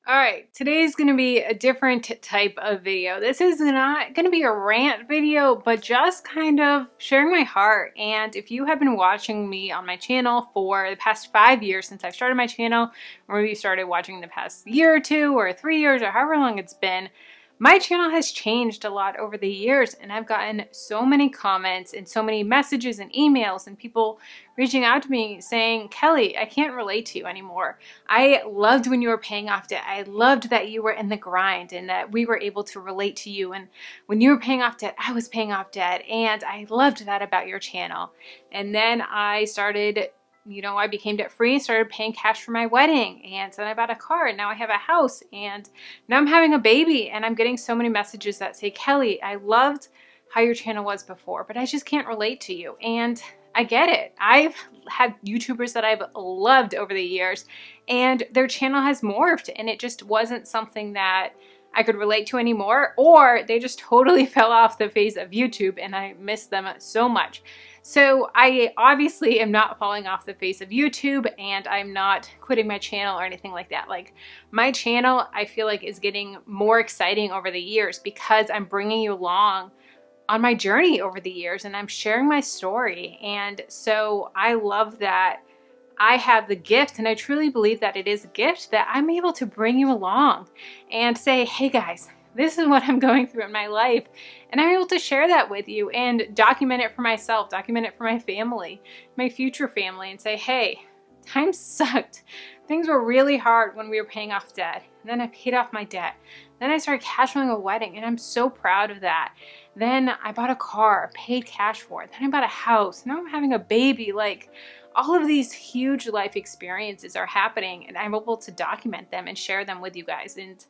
All right, today's going to be a different type of video. This is not going to be a rant video, but just kind of sharing my heart. And if you have been watching me on my channel for the past 5 years since I started my channel, or maybe you started watching the past year or two or 3 years or however long it's been, my channel has changed a lot over the years, and I've gotten so many comments and so many messages and emails and people reaching out to me saying, Kelly, I can't relate to you anymore. I loved when you were paying off debt. I loved that you were in the grind and that we were able to relate to you. And when you were paying off debt, I was paying off debt. And I loved that about your channel. And then I started, I became debt free, started paying cash for my wedding. And then I bought a car and now I have a house and now I'm having a baby. And I'm getting so many messages that say, Kelly, I loved how your channel was before, but I just can't relate to you. And I get it. I've had YouTubers that I've loved over the years and their channel has morphed and it just wasn't something that I could relate to anymore, or they just totally fell off the face of YouTube and I miss them so much. So I obviously am not falling off the face of YouTube and I'm not quitting my channel or anything like that. Like, my channel, I feel like, is getting more exciting over the years because I'm bringing you along on my journey over the years and I'm sharing my story. And so I love that I have the gift, and I truly believe that it is a gift, that I'm able to bring you along and say, hey guys, this is what I'm going through in my life. And I'm able to share that with you and document it for myself, document it for my family, my future family, and say, hey, times sucked. Things were really hard when we were paying off debt. And then I paid off my debt. Then I started cash flowing a wedding, and I'm so proud of that. Then I bought a car, paid cash for it. Then I bought a house. Now I'm having a baby. Like, all of these huge life experiences are happening, and I'm able to document them and share them with you guys. And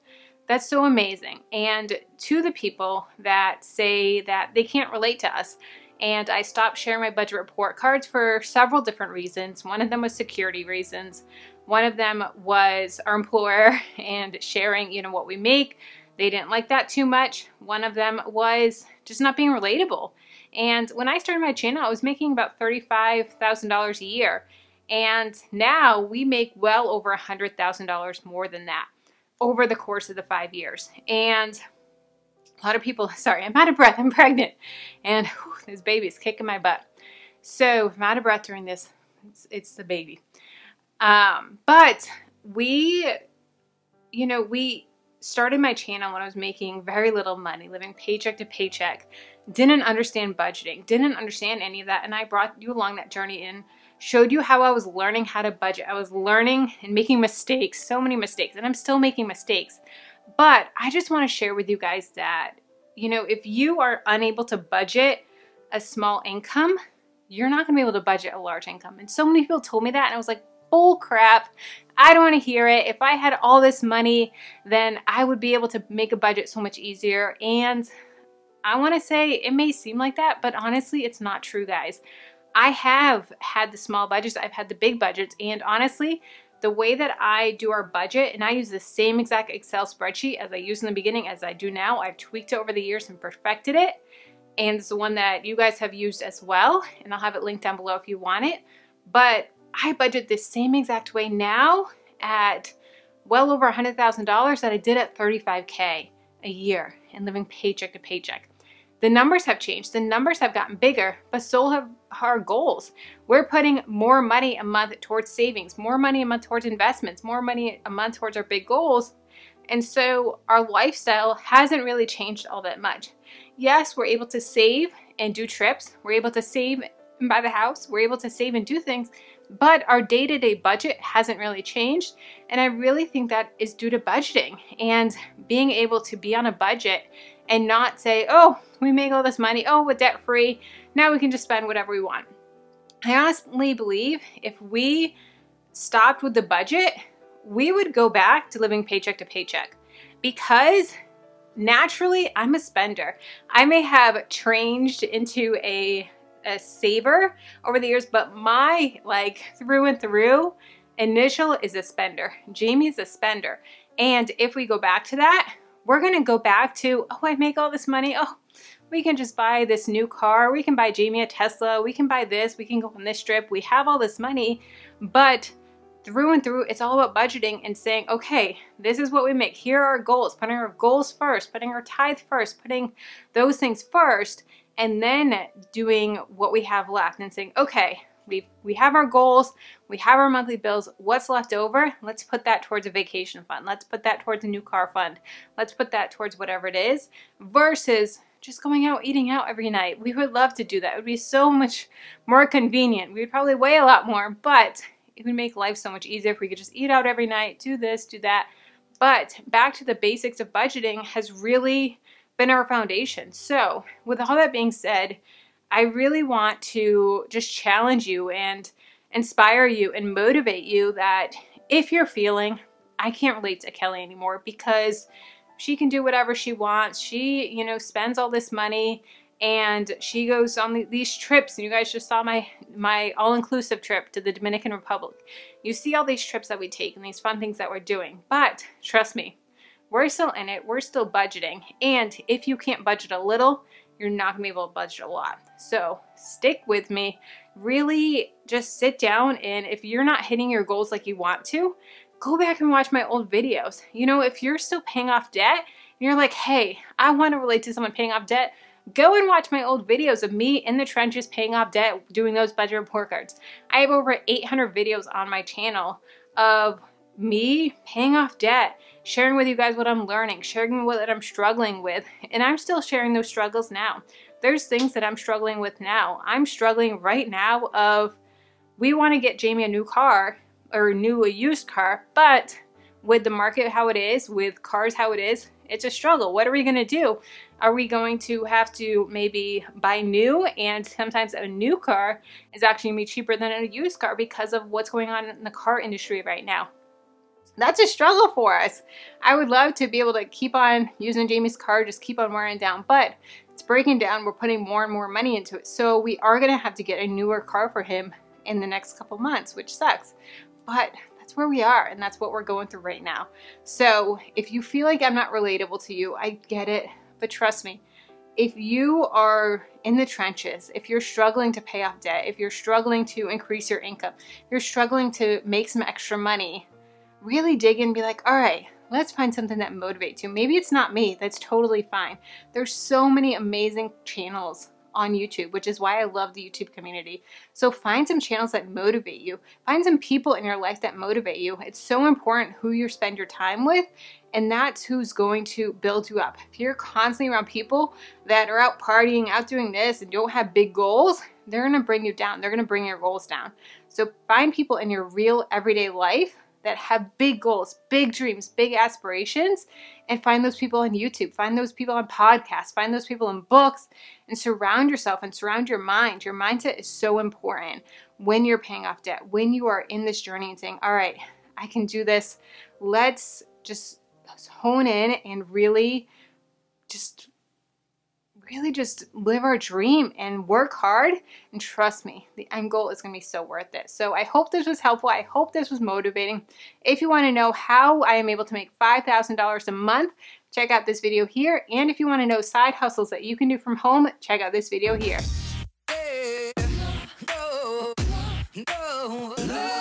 that's so amazing. And to the people that say that they can't relate to us, and I stopped sharing my budget report cards for several different reasons. One of them was security reasons. One of them was our employer and sharing, what we make. They didn't like that too much. One of them was just not being relatable. And when I started my channel, I was making about $35,000 a year. And now we make well over $100,000 more than that over the course of the 5 years. And a lot of people, sorry, I'm out of breath, I'm pregnant. And whew, this baby's kicking my butt. So I'm out of breath during this. It's the baby. But we started my channel when I was making very little money, living paycheck to paycheck, didn't understand budgeting, didn't understand any of that. And I brought you along that journey and showed you how I was learning how to budget. I was learning and making mistakes, so many mistakes, and I'm still making mistakes. But I just want to share with you guys that, if you are unable to budget a small income, you're not going to be able to budget a large income. And so many people told me that, and I was like, bull crap. I don't want to hear it. If I had all this money, then I would be able to make a budget so much easier. And I want to say it may seem like that, but honestly, it's not true, guys. I have had the small budgets. I've had the big budgets. And honestly, the way that I do our budget, and I use the same exact Excel spreadsheet as I used in the beginning as I do now. I've tweaked it over the years and perfected it. And it's the one that you guys have used as well. And I'll have it linked down below if you want it. But I budget the same exact way now at well over $100,000 that I did at $35K a year and living paycheck to paycheck. The numbers have changed. The numbers have gotten bigger, but so have our goals. We're putting more money a month towards savings, more money a month towards investments, more money a month towards our big goals. And so our lifestyle hasn't really changed all that much. Yes, we're able to save and do trips. We're able to save and buy the house. We're able to save and do things, but our day-to-day budget hasn't really changed. And I really think that is due to budgeting and being able to be on a budget and not say, oh, we make all this money, oh, we're debt-free, now we can just spend whatever we want. I honestly believe if we stopped with the budget, we would go back to living paycheck to paycheck, because naturally I'm a spender. I may have changed into a saver over the years, but my through and through initial is a spender. Jamie's a spender. And if we go back to that, we're going to go back to, oh, I make all this money. Oh, we can just buy this new car. We can buy Jamie a Tesla. We can buy this. We can go on this trip. We have all this money, but through and through, it's all about budgeting and saying, okay, this is what we make. Here are our goals, putting our goals first, putting our tithe first, putting those things first, and then doing what we have left and saying, okay, we have our goals, we have our monthly bills, what's left over? Let's put that towards a vacation fund. Let's put that towards a new car fund. Let's put that towards whatever it is, versus just going out, eating out every night. We would love to do that. It would be so much more convenient. We would probably weigh a lot more, but it would make life so much easier if we could just eat out every night, do this, do that. But back to the basics of budgeting has really been our foundation. So with all that being said, I really want to just challenge you and inspire you and motivate you that if you're feeling, I can't relate to Kelly anymore because she can do whatever she wants. She, you know, spends all this money and she goes on these trips. And you guys just saw my all-inclusive trip to the Dominican Republic. You see all these trips that we take and these fun things that we're doing. But trust me, we're still in it. We're still budgeting. And if you can't budget a little, you're not gonna be able to budget a lot. So stick with me. Really just sit down, and if you're not hitting your goals like you want to, go back and watch my old videos. You know, if you're still paying off debt and you're like, hey, I want to relate to someone paying off debt, go and watch my old videos of me in the trenches paying off debt, doing those budget report cards. I have over 800 videos on my channel of me paying off debt, sharing with you guys what I'm learning, sharing what I'm struggling with, and I'm still sharing those struggles now. There's things that I'm struggling with now. I'm struggling right now of, we want to get Jamie a new car, or a used car, but with the market how it is, with cars how it is, it's a struggle. What are we going to do? Are we going to have to maybe buy new? And sometimes a new car is actually going to be cheaper than a used car because of what's going on in the car industry right now. That's a struggle for us. I would love to be able to keep on using Jamie's car, just keep on wearing down, but it's breaking down. We're putting more and more money into it. So we are going to have to get a newer car for him in the next couple months, which sucks. But that's where we are, and that's what we're going through right now. So if you feel like I'm not relatable to you, I get it, but trust me, if you are in the trenches, if you're struggling to pay off debt, if you're struggling to increase your income, if you're struggling to make some extra money, really dig in and be like, all right, let's find something that motivates you. Maybe it's not me. That's totally fine. There's so many amazing channels on YouTube, which is why I love the YouTube community. So find some channels that motivate you. Find some people in your life that motivate you. It's so important who you spend your time with, and that's who's going to build you up. If you're constantly around people that are out partying, out doing this, and don't have big goals, they're gonna bring you down. They're gonna bring your goals down. So find people in your real everyday life that have big goals, big dreams, big aspirations, and find those people on YouTube, find those people on podcasts, find those people in books, and surround yourself and surround your mind. Your mindset is so important when you're paying off debt, when you are in this journey and saying, all right, I can do this. Let's just hone in and really just live our dream and work hard, and trust me, the end goal is going to be so worth it. So I hope this was helpful. I hope this was motivating. If you want to know how I am able to make $5,000 a month, check out this video here. And if you want to know side hustles that you can do from home, check out this video here. Hey, no, no, no.